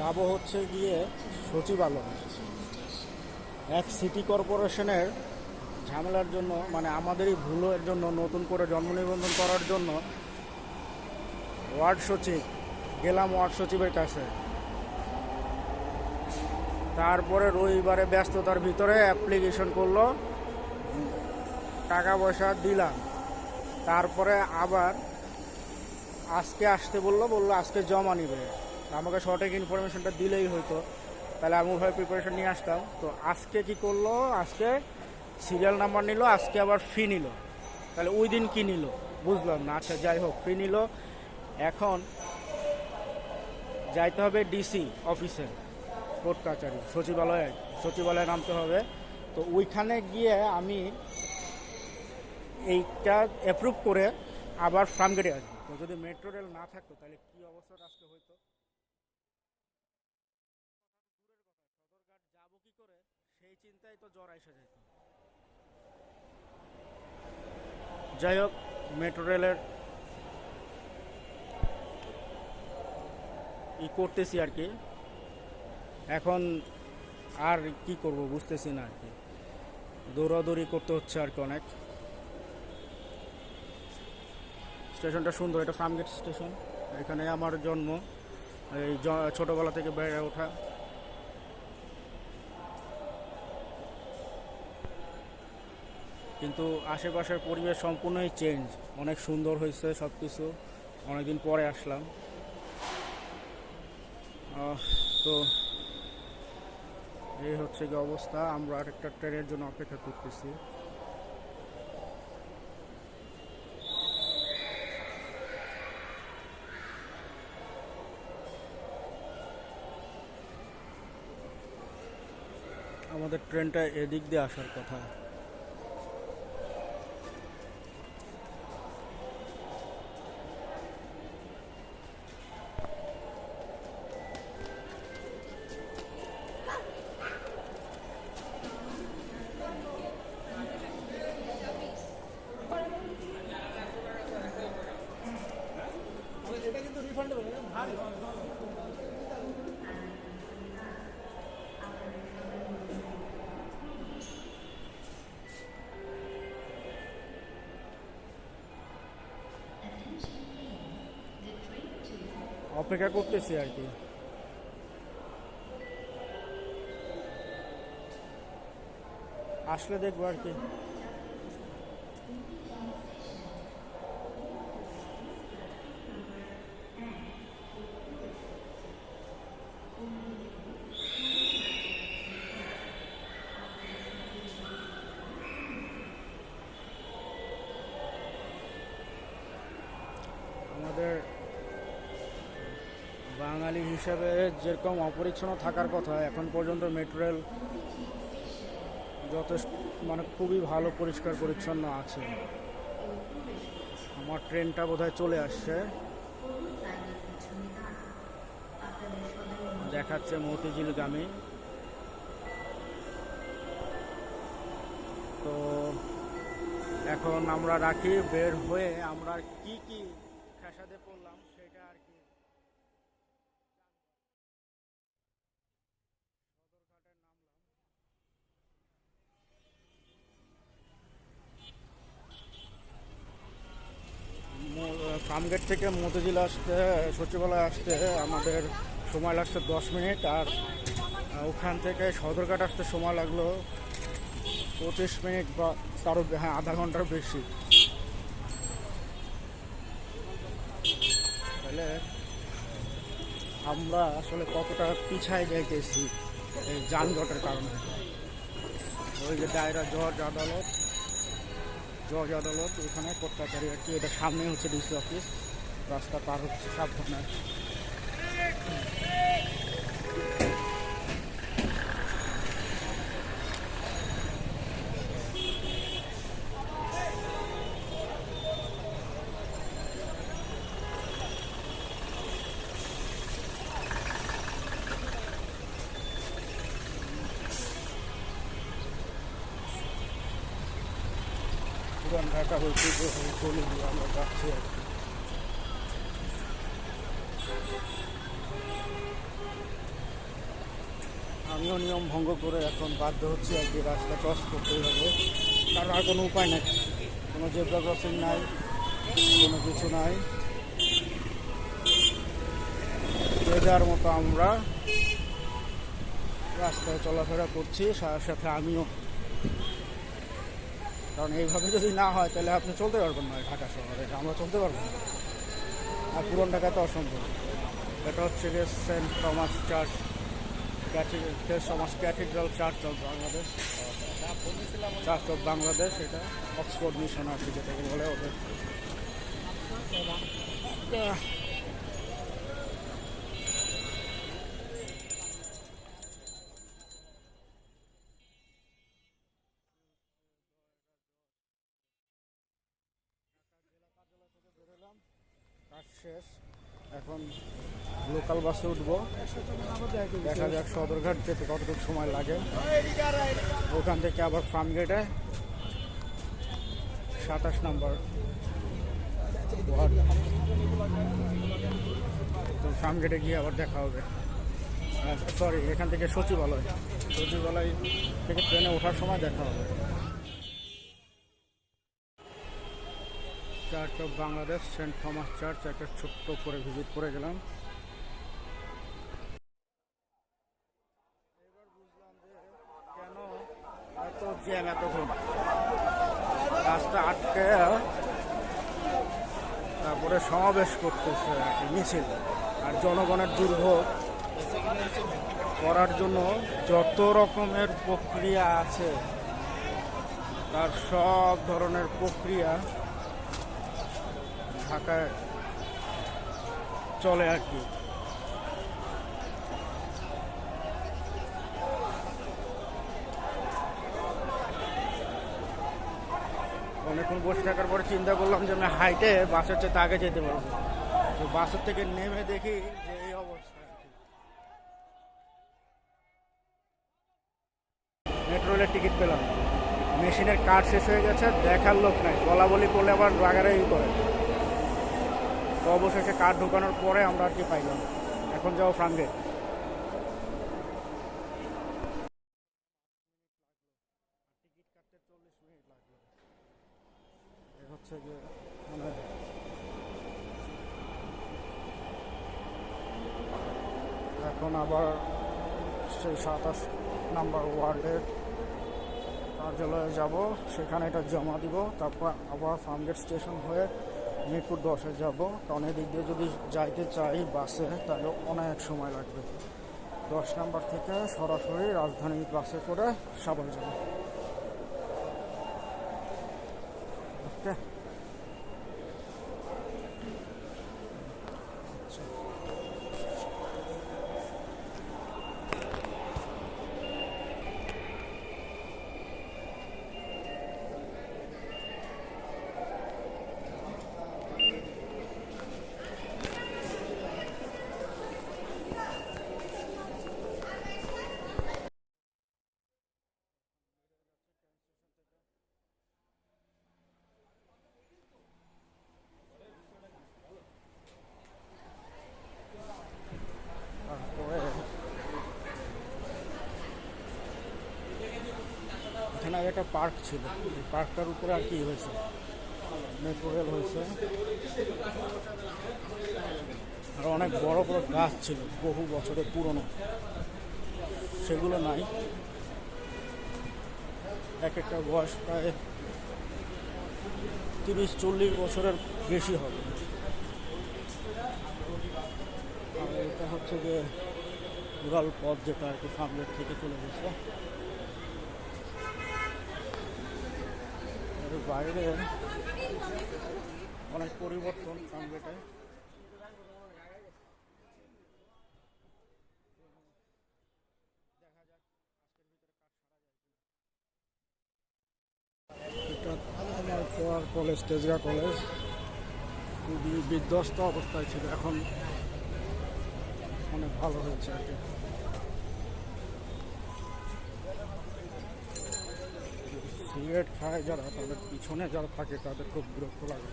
যাব হচ্ছে গিয়ে সচিবালয়। এক সিটি কর্পোরেশনের ঝামেলার জন্য, মানে আমাদেরই ভুলের জন্য নতুন করে জন্ম নিবন্ধন করার জন্য ওয়ার্ড সচিব গেলাম, ওয়ার্ড সচিবের কাছে। তারপরে রবিবারে ব্যস্ততার ভিতরে অ্যাপ্লিকেশন করলো, টাকা পয়সা দিলাম। তারপরে আবার আজকে আসতে বললো আজকে জমা নিবে। আমাকে সঠিক ইনফরমেশনটা দিলেই হয়তো, তাহলে আমি ওইভাবে প্রিপারেশন নিয়ে আসতাম। তো আজকে কি করলো, আজকে সিরিয়াল নাম্বার নিল, আজকে আবার ফি নিল। তাহলে ওই দিন কী নিল বুঝলাম না। আচ্ছা যাই হোক, ফি নিল। এখন যাইতে হবে ডিসি অফিসে, কোর্ট কাছারি, সচিবালয়ে নামতে হবে। তো ওইখানে গিয়ে আমি এইটা অ্যাপ্রুভ করে আবার ফার্মগেটে আসবো। তো যদি মেট্রো রেল না থাকতো তাহলে কী অবস্থাটা আজকে হইতো। সদরঘাট যাবো কি করে সেই চিন্তায় তো জ্বর এসে যেত। যাই হোক, মেট্রো রেলের করতেছি আর কি। এখন আর কি করব বুঝতেছি না আর কি, দৌড়াদৌড়ি করতে হচ্ছে আর কি অনেক। স্টেশনটা সুন্দর, এটা ফার্মগেট স্টেশন, এখানে আমার জন্ম, এই ছোটোবেলা থেকে বেড়ে ওঠা। কিন্তু আশেপাশের পরিবেশ সম্পূর্ণই চেঞ্জ, অনেক সুন্দর হয়েছে সব কিছু। অনেকদিন পরে আসলাম। তো এই হচ্ছে কি অবস্থা। আমরা আরেকটা ট্রেনের জন্য অপেক্ষা করতেছি। আমাদের ট্রেনটা এদিক দিয়ে আসার কথা। অপেক্ষা করতেছি আর কি। আসলে দেখবো আর কি। আমাদের বাঙালি হিসাবে যেরকম অপরিচ্ছন্ন থাকার কথা, এখন পর্যন্ত মেট্রো রেল যথেষ্ট, মানে খুবই ভালো পরিষ্কার পরিচ্ছন্ন আছে। আমার ট্রেনটা বোধহয় চলে আসছে, দেখাচ্ছে মতিঝিলগামী। তো এখন আমরা রাখি, বের হয়ে আমরা কি কি ফ্যাসাদে পড়লাম সেটা আর কি। ফার্মগেট থেকে মতিঝিল আসতে, সচিবালয় আসতে আমাদের সময় লাগছে 10 মিনিট। আর ওখান থেকে সদরঘাট আসতে সময় লাগলো 25 মিনিট বা তারও, হ্যাঁ, আধা ঘন্টার বেশি। তাহলে আমরা আসলে কতটা পিছায় যাইতেছি এই যানজটের কারণে। ওই যে দায়রা জজ আদালত ওখানে কোর্ট কাছারি আর কি, এটা সামনে হচ্ছে ডিসি অফিস। রাস্তা পার হচ্ছে সাবধানে। পুরান ঢাকা হয়েছে যে গলি দিয়ে আমরা যাচ্ছি আর কি। আমিও নিয়ম ভঙ্গ করে এখন বাধ্য হচ্ছি আর কি, রাস্তা ক্রস করতেই হবে, কারণ আর কোনো উপায় নাই, কোনো জেব্রা ক্রসিং নাই, কোনো কিছু নাই। যে যার মতো আমরা রাস্তায় চলাফেরা করছি, সাথে আমিও, কারণ এইভাবে যদি না হয় তাহলে আপনি চলতে পারবেন না ঢাকা শহরে, আমরা চলতে পারবো না, আর পুরন ঢাকাতে অসম্ভব। এটা হচ্ছে গিয়ে saint Thomas church, cathedral church of Bangladesh, church of Bangladesh, এটা অক্সফোর্ড মিশন আর কি যেটাকে বলে ওদের। কাজ শেষ, এখন লোকাল বাসে উঠবো, দেখা যাক সদরঘাট যেতে কতটুকু সময় লাগে। ওখান থেকে আবার ফার্ম গেটে 27 নম্বর ওয়ার্ড, তো ফার্ম গেটে গিয়ে আবার দেখা হবে। সরি, এখান থেকে সচিবালয় থেকে ট্রেনে ওঠার সময় দেখা হবে। Church of Bangladesh, saint Thomas church, একটা ছোট্ট করে ভিজিট করে গেলাম। এবার বুঝলাম যে কেন এত জ্যাম, এতক্ষণ রাস্তা আটকে তারপরে সমাবেশ করতেছে মিছিল, আর জনগণের দুর্ভোগ করার জন্য যত রকমের প্রক্রিয়া আছে তার সব ধরনের প্রক্রিয়া ঢাকায় চলে আর কি। অনেকক্ষণ বসে থাকার পরে চিন্তা করলাম যে আমি হাইটে বাসের চেয়ে আগে যেতে পারবো, তো বাসের থেকে নেমে দেখি যে এই অবস্থা। মেট্রো রেলের টিকিট পেলাম, মেশিনের কার্ড শেষ হয়ে গেছে, দেখার লোক নাই, বলা বলি করলে আবার রাগারাগি করে। তো অবশেষে কার্ড ঢোকানোর পরে আমরা আর কি পাইলাম। এখন যাও ফার্ম গেট। টিকিট কাটতে 40 মিনিট লাগলো। হচ্ছে যে মানে এখন আবার সেই 27 নম্বর ওয়ার্ডের কার্যালয়ে যাব, সেখানে এটা জমা দিব, তারপর আবার ফার্মগেট স্টেশন হয়ে মিরপুর 10-এ যাব, কারণ এদিক দিয়ে যদি যাইতে চাই বাসে তাহলে অনেক সময় লাগবে। 10 নম্বর থেকে সরাসরি রাজধানী বাসে করে সাভার যাব। ওকে, তারপরে এখানে একটা পার্ক ছিল, এই পার্কটার উপরে আর কি হয়েছে, মেট্রো রেল হয়েছে, আর অনেক বড় বড় গাছ ছিল বহু বছরের পুরনো, সেগুলো নাই। এক একটা বয়স প্রায় 30-40 বছরের বেশি হবে। আর এটা হচ্ছে যে উড়াল পথ, যেটা আর কি ফার্মগেট থেকে চলে গেছে। এর বাইরে অনেক পরিবর্তন ফার্মগেটে। এটা আমার পর কলেজ, তেজগাঁ কলেজ, খুবই বিধ্বস্ত অবস্থায় ছিল, এখন অনেক ভালো হয়েছে আর কি। সিগারেট খায় যারা, তাদের পিছনে যারা থাকে তাদের খুব বিরক্ত লাগে,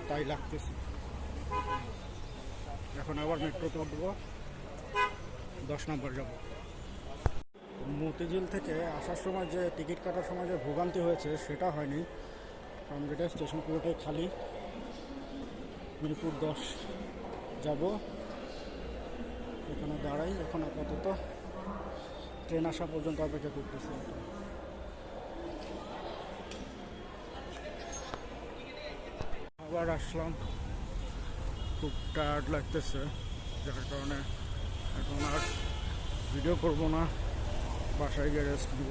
তাই লাগতেছে। এখন আবার মেট্রোতে উঠবো, 10 নম্বর যাব। মতিঝিল থেকে আসার সময় যে টিকিট কাটার সময় যে ভোগান্তি হয়েছে সেটা হয়নি, কারণ গেটের স্টেশন পুরোটাই খালি। মিরপুর 10 যাব, এখানে দাঁড়াই এখন আপাতত, ট্রেন আসা পর্যন্ত অপেক্ষা করতেছি। আবার আসলাম, খুব টায়ার্ড লাগতেছে, যার কারণে এখন আর ভিডিও করব না, বাসায় গিয়ে রেস্ট দিব।